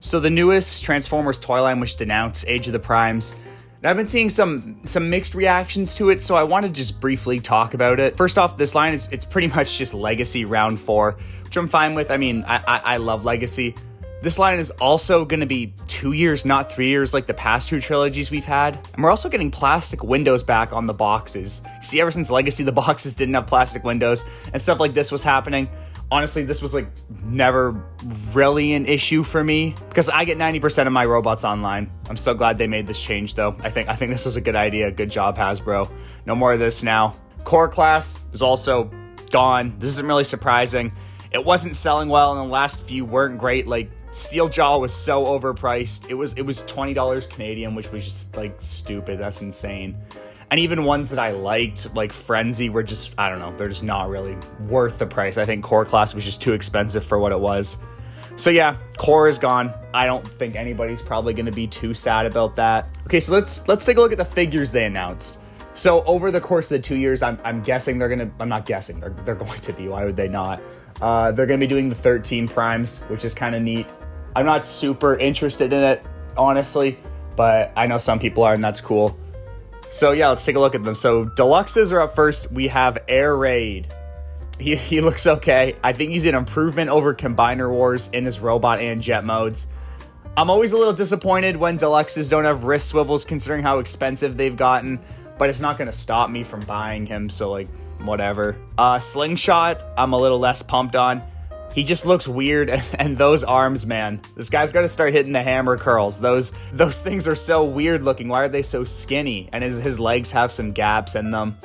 So the newest Transformers toy line was announced, Age of the Primes. And I've been seeing some mixed reactions to it, so I want to just briefly talk about it. First off, this line it's pretty much just Legacy Round 4, which I'm fine with. I mean, I love Legacy. This line is also going to be 2 years, not 3 years like the past two trilogies we've had. And we're also getting plastic windows back on the boxes. You see, ever since Legacy, the boxes didn't have plastic windows and stuff like this was happening. Honestly, this was like never really an issue for me because I get 90% of my robots online. I'm so glad they made this change though. I think this was a good idea. Good job, Hasbro. No more of this now. Core class is also gone. This isn't really surprising. It wasn't selling well and the last few weren't great. Like Steeljaw was so overpriced. It was $20 Canadian, which was just like stupid. That's insane. And even ones that I liked, like Frenzy, were just, I don't know, they're just not really worth the price. I think Core Class was just too expensive for what it was. So yeah, Core is gone. I don't think anybody's probably going to be too sad about that. Okay, so let's take a look at the figures they announced. So over the course of the 2 years, I'm guessing I'm not guessing, they're going to be, why would they not? They're going to be doing the 13 Primes, which is kind of neat. I'm not super interested in it, honestly, but I know some people are, and that's cool. So yeah, let's take a look at them. So Deluxes are up first. We have Air Raid. He looks okay. I think he's an improvement over Combiner Wars in his robot and jet modes. I'm always a little disappointed when Deluxes don't have wrist swivels considering how expensive they've gotten, but it's not going to stop me from buying him, so like, whatever. Slingshot, I'm a little less pumped on. He just looks weird, and those arms, man. This guy's got to start hitting the hammer curls. Those things are so weird looking. Why are they so skinny? And his legs have some gaps in them.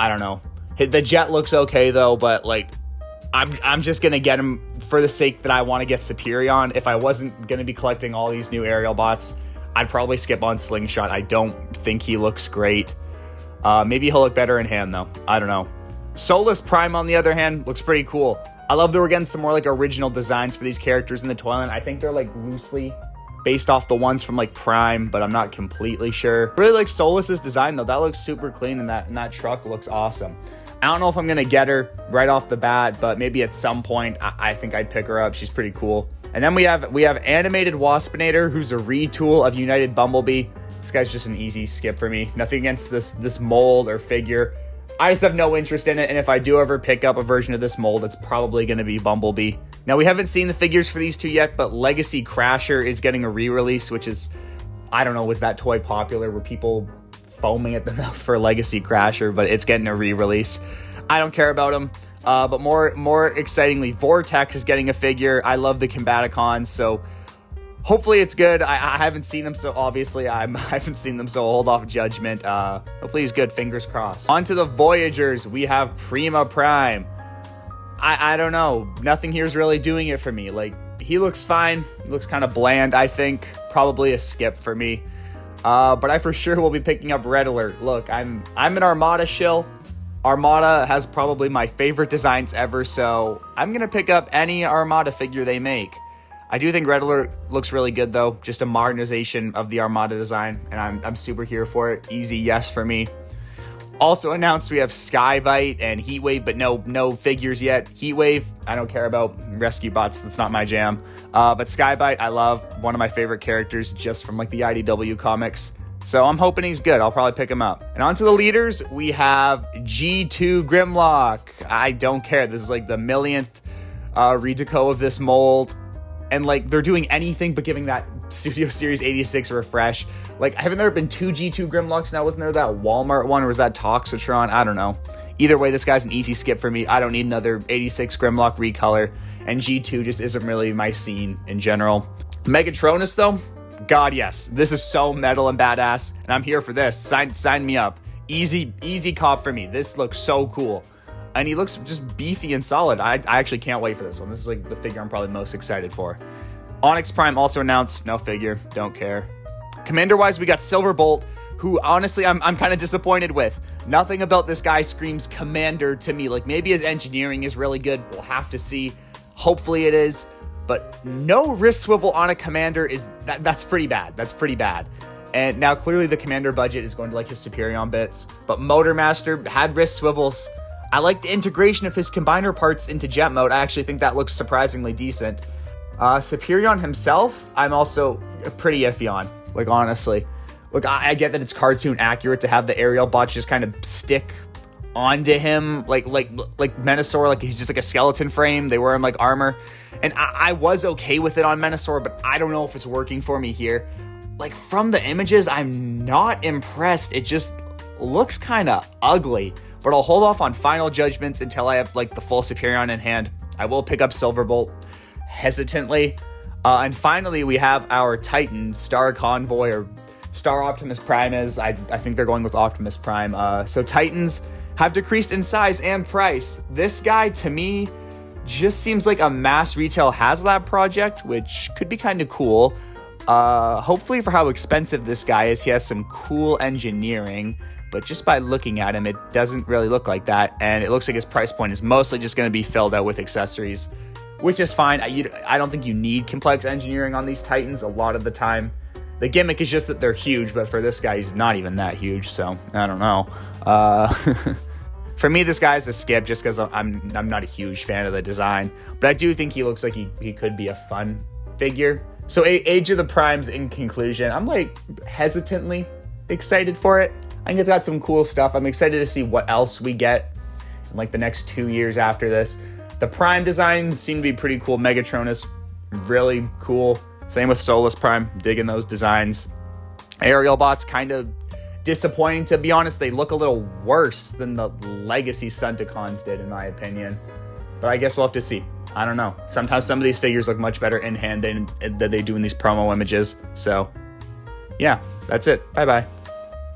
I don't know. The jet looks okay, though, but, like, I'm just going to get him for the sake that I want to get Superion. If I wasn't going to be collecting all these new aerial bots, I'd probably skip on Slingshot. I don't think he looks great. Maybe he'll look better in hand, though. I don't know. Solus Prime, on the other hand, looks pretty cool. I love that we're getting some more like original designs for these characters in the toy line. I think they're like loosely based off the ones from like Prime, but I'm not completely sure. Really like Solus's design though. That looks super clean and that truck looks awesome. I don't know if I'm going to get her right off the bat, but maybe at some point I think I'd pick her up. She's pretty cool. And then we have Animated Waspinator, who's a retool of United Bumblebee. This guy's just an easy skip for me. Nothing against this mold or figure. I just have no interest in it, and if I do ever pick up a version of this mold, it's probably going to be Bumblebee. Now, we haven't seen the figures for these two yet, but Legacy Crasher is getting a re-release, which is, I don't know, was that toy popular? Were people foaming at the mouth for Legacy Crasher? But it's getting a re-release. I don't care about him. But more excitingly, Vortex is getting a figure. I love the Combaticons, so hopefully it's good. I haven't seen them, so obviously I haven't seen them, so I'll hold off judgment. Hopefully he's good, fingers crossed. On to the Voyagers, we have Prima Prime. I don't know, nothing here is really doing it for me. Like, he looks fine, he looks kind of bland, I think. Probably a skip for me. But I for sure will be picking up Red Alert. Look, I'm an Armada shill. Armada has probably my favorite designs ever, so I'm going to pick up any Armada figure they make. I do think Red Alert looks really good, though. Just a modernization of the Armada design, and I'm super here for it. Easy yes for me. Also announced we have Skybite and Heatwave, but no figures yet. Heatwave, I don't care about. Rescue Bots, that's not my jam. But Skybite, I love. One of my favorite characters just from like the IDW comics. So I'm hoping he's good. I'll probably pick him up. And on to the leaders, we have G2 Grimlock. I don't care. This is like the millionth redeco of this mold. And like they're doing anything but giving that Studio Series 86 a refresh. Like, haven't there been two G2 Grimlocks now? Wasn't there that Walmart one, or was that Toxitron? I don't know. Either way, this guy's an easy skip for me. I don't need another 86 Grimlock recolor. And G2 just isn't really my scene in general. Megatronus, though, God, yes. This is so metal and badass, and I'm here for this. Sign me up. Easy cop for me. This looks so cool. And he looks just beefy and solid. I actually can't wait for this one. This is like the figure I'm probably most excited for. Onyx Prime also announced. No figure. Don't care. Commander-wise, we got Silverbolt, who honestly I'm kind of disappointed with. Nothing about this guy screams Commander to me. Like, maybe his engineering is really good. We'll have to see. Hopefully it is. But no wrist swivel on a Commander that's pretty bad. That's pretty bad. And now clearly the Commander budget is going to like his Superion bits. But Motormaster had wrist swivels. I like the integration of his combiner parts into jet mode. I actually think that looks surprisingly decent. Superion himself, I'm also pretty iffy on, like, honestly. Look, I get that it's cartoon accurate to have the aerial bots just kind of stick onto him like Menasor, like he's just like a skeleton frame. They wear him like armor. And I was okay with it on Menasor, but I don't know if it's working for me here. Like, from the images, I'm not impressed. It just looks kind of ugly. But I'll hold off on final judgments until I have, like, the full Superion in hand. I will pick up Silverbolt hesitantly. And finally, we have our Titan, Star Convoy, or Star Optimus Prime is. I think they're going with Optimus Prime. So Titans have decreased in size and price. This guy, to me, just seems like a mass retail HasLab project, which could be kind of cool. Hopefully, for how expensive this guy is, he has some cool engineering. But just by looking at him, it doesn't really look like that. And it looks like his price point is mostly just going to be filled out with accessories, which is fine. I don't think you need complex engineering on these Titans a lot of the time. The gimmick is just that they're huge, but for this guy, he's not even that huge, so I don't know. For me, this guy's a skip just because I'm not a huge fan of the design, but I do think he looks like he could be a fun figure. So Age of the Primes, in conclusion, I'm like hesitantly excited for it. I think it's got some cool stuff. I'm excited to see what else we get in like the next 2 years after this. The Prime designs seem to be pretty cool. Megatronus, really cool. Same with Solus Prime, digging those designs. Aerial bots, kind of disappointing, to be honest. They look a little worse than the Legacy Stunticons did, in my opinion. But I guess we'll have to see. I don't know. Sometimes some of these figures look much better in hand than they do in these promo images. So, yeah, that's it. Bye-bye.